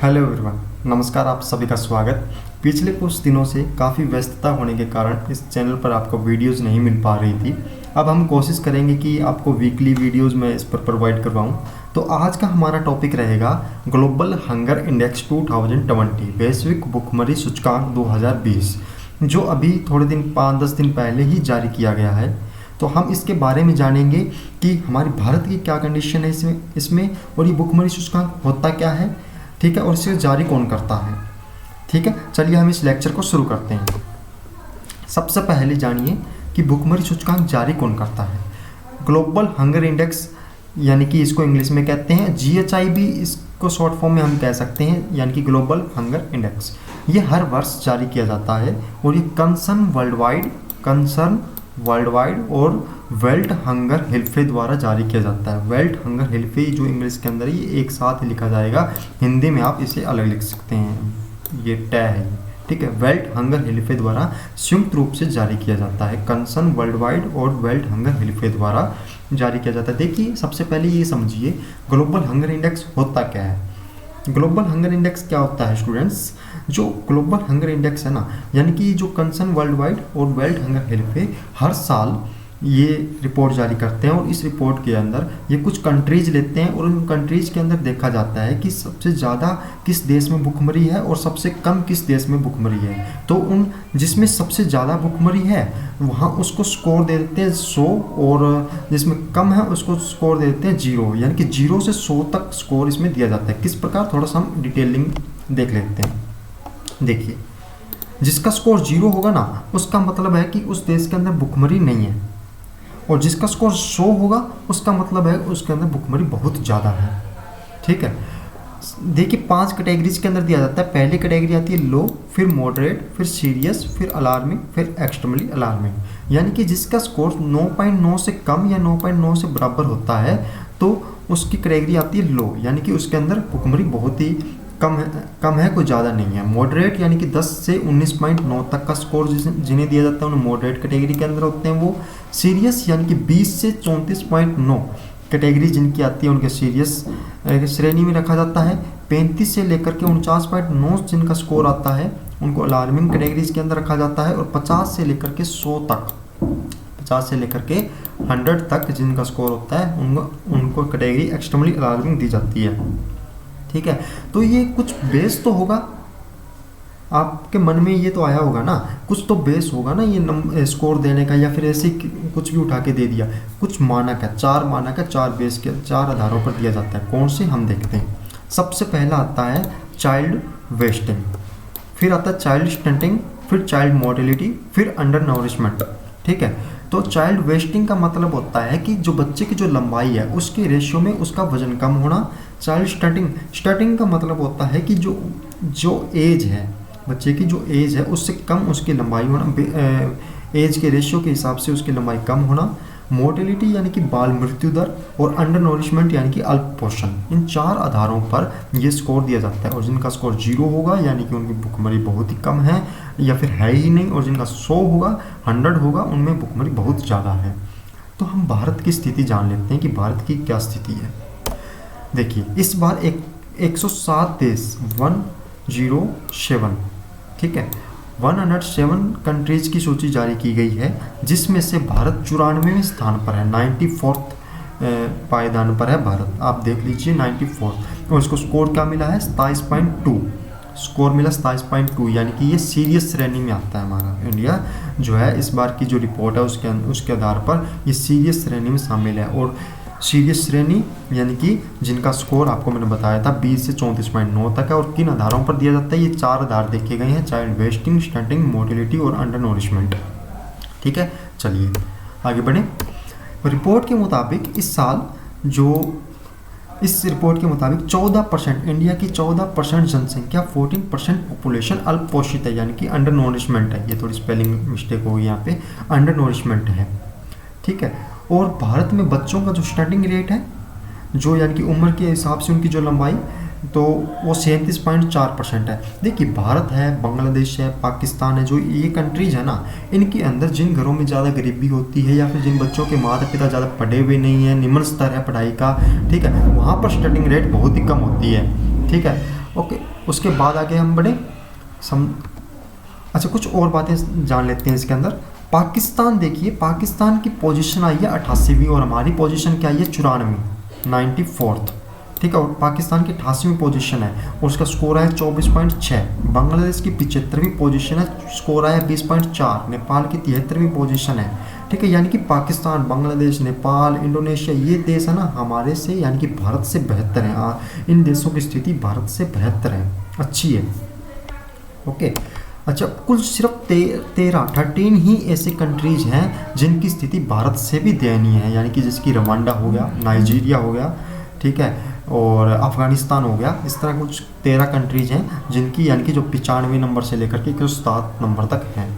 Hello everyone, नमस्कार। आप सभी का स्वागत। पिछले कुछ दिनों से काफ़ी व्यस्तता होने के कारण इस चैनल पर आपको वीडियोस नहीं मिल पा रही थी। अब हम कोशिश करेंगे कि आपको वीकली वीडियोस मैं इस पर प्रोवाइड करवाऊं। तो आज का हमारा टॉपिक रहेगा ग्लोबल हंगर इंडेक्स 2020, वैश्विक भूखमरी सूचकांक 2020, जो अभी थोड़े दिन 5-10 दिन पहले ही जारी किया गया है। तो हम इसके बारे में जानेंगे कि हमारी भारत की क्या कंडीशन है इसमें और ये भूखमरी सूचकांक होता क्या है, ठीक है, और इसे जारी कौन करता है। ठीक है, चलिए हम इस लेक्चर को शुरू करते हैं। सबसे पहले जानिए कि भूखमरी सूचकांक जारी कौन करता है। ग्लोबल हंगर इंडेक्स, यानी कि इसको इंग्लिश में कहते हैं GHIB, इसको शॉर्ट फॉर्म में हम कह सकते हैं, यानी कि ग्लोबल हंगर इंडेक्स। ये हर वर्ष जारी किया जाता है और ये कंसर्न वर्ल्ड वाइड और वर्ल्ड हंगर हेल्पे द्वारा जारी किया जाता है। वर्ल्ड हंगर हेल्पे जो इंग्लिश के अंदर ये एक साथ लिखा जाएगा, हिंदी में आप इसे अलग लिख सकते हैं, ये टै है, ठीक है। वर्ल्ड हंगर हेल्पे द्वारा संयुक्त रूप से जारी किया जाता है। कंसर्न वर्ल्ड वाइड और वर्ल्ड हंगर हेल्पे द्वारा जारी किया जाता है। देखिए, सबसे पहले ये समझिए ग्लोबल हंगर इंडेक्स होता क्या है। ग्लोबल हंगर इंडेक्स क्या होता है स्टूडेंट्स? जो ग्लोबल हंगर इंडेक्स है ना, यानी कि जो कंसर्न वर्ल्ड वाइड और वर्ल्ड हंगर हेल्पे हर साल ये रिपोर्ट जारी करते हैं और इस रिपोर्ट के अंदर ये कुछ कंट्रीज लेते हैं और उन कंट्रीज के अंदर देखा जाता है कि सबसे ज़्यादा किस देश में भूखमरी है और सबसे कम किस देश में भूखमरी है। तो उन जिसमें सबसे ज़्यादा भूखमरी है वहाँ उसको स्कोर दे देते हैं 100 और जिसमें कम है उसको स्कोर दे देते हैं 0, यानी कि 0 से 100 तक स्कोर इसमें दिया जाता है। किस प्रकार, थोड़ा सा हम डिटेलिंग देख लेते हैं। देखिए, जिसका स्कोर 0 होगा ना, उसका मतलब है कि उस देश के अंदर भूखमरी नहीं है, और जिसका स्कोर 100 होगा उसका मतलब है उसके अंदर भूखमरी बहुत ज़्यादा है। ठीक है, देखिए 5 कैटेगरीज के अंदर दिया जाता है। पहली कैटेगरी आती है लो, फिर मॉडरेट, फिर सीरियस, फिर अलार्मिंग, फिर एक्सट्रीमली अलार्मिंग। यानी कि जिसका स्कोर 9.9 से कम या 9.9 से बराबर होता है तो उसकी कैटेगरी आती है लो, यानी कि उसके अंदर भूखमरी बहुत ही कम है, कोई ज़्यादा नहीं है। मॉडरेट यानी कि 10 से 19.9 तक का स्कोर जिन्हें दिया जाता है उन्हें मॉडरेट कैटेगरी के अंदर होते हैं वो। सीरियस यानी कि 20 से 34.9 कैटेगरी जिनकी आती है उनके सीरियस श्रेणी में रखा जाता है। 35 से लेकर के 49.9 जिनका स्कोर आता है उनको अलार्मिंग कैटेगरीज के अंदर रखा जाता है। और 50 से लेकर के 100 तक, 50 से लेकर के 100 तक जिनका स्कोर होता है उनको कैटेगरी एक्सट्रीमली अलार्मिंग दी जाती है। ठीक है, तो ये कुछ बेस तो होगा, आपके मन में ये तो आया होगा ना, कुछ तो बेस होगा ना ये स्कोर देने का, या फिर ऐसे कुछ भी उठा के दे दिया। कुछ मानक है, 4 मानक है, 4 बेस के 4 आधारों पर दिया जाता है। कौन से हम देखते हैं। सबसे पहला आता है चाइल्ड वेस्टिंग, फिर आता है चाइल्ड स्टंटिंग, फिर चाइल्ड मोर्टेलिटी, फिर अंडर नरिशमेंट। ठीक है, तो चाइल्ड वेस्टिंग का मतलब होता है कि जो बच्चे की जो लंबाई है उसके रेशियो में उसका वजन कम होना। चाइल्ड स्टंटिंग का मतलब होता है कि जो एज है बच्चे की, जो एज है उससे कम उसकी लंबाई होना, एज के रेशियो के हिसाब से उसकी लंबाई कम होना। मोर्टेलिटी यानी कि बाल मृत्यु दर, और अंडर नरिशमेंट यानी कि अल्प पोषण। इन 4 आधारों पर यह स्कोर दिया जाता है। और जिनका स्कोर 0 होगा यानी कि उनकी भूखमरी बहुत ही कम है या फिर है ही नहीं, और जिनका 100 होगा, 100 होगा, उनमें भूखमरी बहुत ज़्यादा है। तो हम भारत की स्थिति जान लेते हैं कि भारत की क्या स्थिति है। देखिए, इस बार 107 देश 107, ठीक है, 107 कंट्रीज की सूची जारी की गई है, जिसमें से भारत 94वें स्थान पर है, 94th पायदान पर है भारत। आप देख लीजिए 94th, और इसको स्कोर क्या मिला है, 27.2 स्कोर मिला, 27.2, यानी कि ये सीरियस श्रेणी में आता है। हमारा इंडिया जो है इस बार की जो रिपोर्ट है उसके आधार पर ये सीरियस श्रेणी में शामिल है। और सीरियस श्रेणी यानी कि जिनका स्कोर आपको मैंने बताया था 20 से 34.9 तक है। और किन आधारों पर दिया जाता है, ये 4 आधार देखे गए हैं, चाइल्ड वेस्टिंग, स्टंटिंग, मोर्टेलिटी और अंडर नरिशमेंट। ठीक है, चलिए आगे बढ़ें। रिपोर्ट के मुताबिक इस साल इस रिपोर्ट के मुताबिक 14%, इंडिया की 14% जनसंख्या, 14% पॉपुलेशन अल्प पोषित है, यानी कि अंडर नरिशमेंट है। ये थोड़ी स्पेलिंग मिस्टेक होगी यहाँ पे, अंडर नरिशमेंट है। ठीक है, और भारत में बच्चों का जो स्टंटिंग रेट है, जो यानी कि उम्र के हिसाब से उनकी जो लंबाई, तो वो 37.4% है। देखिए, भारत है, बांग्लादेश है, पाकिस्तान है, जो ये कंट्रीज है ना, इनके अंदर जिन घरों में ज़्यादा गरीबी होती है या फिर जिन बच्चों के माता पिता ज़्यादा पढ़े हुए नहीं हैं, निम्न स्तर है पढ़ाई का, ठीक है, वहाँ पर स्टंटिंग रेट बहुत ही कम होती है। ठीक है, ओके, उसके बाद आगे हम बढ़े अच्छा कुछ और बातें जान लेते हैं इसके अंदर। पाकिस्तान देखिए, पाकिस्तान की पोजीशन आई है 88वीं और हमारी पोजीशन क्या आई है 94, 94th, ठीक है। और पाकिस्तान की 88वीं पोजीशन है और उसका स्कोर है 24.6। बांग्लादेश की 75वीं पोजीशन है, स्कोर आया 20.4। नेपाल की 73वीं पोजीशन है, ठीक है। यानी कि पाकिस्तान, बांग्लादेश, नेपाल, इंडोनेशिया, ये देश है ना हमारे से यानी कि भारत से बेहतर है। इन देशों की स्थिति भारत से बेहतर है, अच्छी है। ओके, अच्छा कुल सिर्फ 13 ही ऐसे कंट्रीज हैं जिनकी स्थिति भारत से भी दयनीय है, यानी कि जिसकी रवांडा हो गया, नाइजीरिया हो गया, ठीक है, और अफ़गानिस्तान हो गया। इस तरह कुछ 13 कंट्रीज हैं जिनकी यानी कि जो 95 नंबर से लेकर के 107 नंबर तक हैं।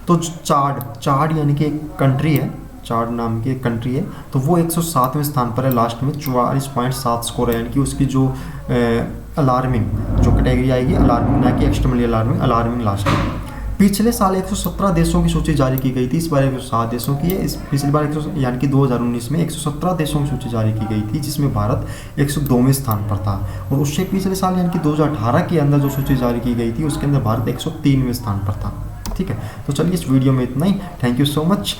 तो चाड यानी कि एक कंट्री है, चाड नाम की एक कंट्री है, तो वो 107वें स्थान पर है, लास्ट में 44.7 स्कोर है। यानी कि उसकी जो अलार्मिंग जो कैटेगरी आएगी, अलार्मिंग ना कि एक्सट्रीमली अलार्मिंग, अलार्मिंग लास्ट में। पिछले साल 117 देशों की सूची जारी की गई थी, इस बार 107 देशों की है। इस पिछली बार यानी कि 2019 में 117 देशों की सूची जारी की गई थी, जिसमें भारत 102वें स्थान पर था। और उससे पिछले साल यानी कि 2018 के अंदर जो सूची जारी की गई थी उसके अंदर भारत 103वें स्थान पर था, ठीक है। तो चलिए इस वीडियो में इतना ही। Thank you so much.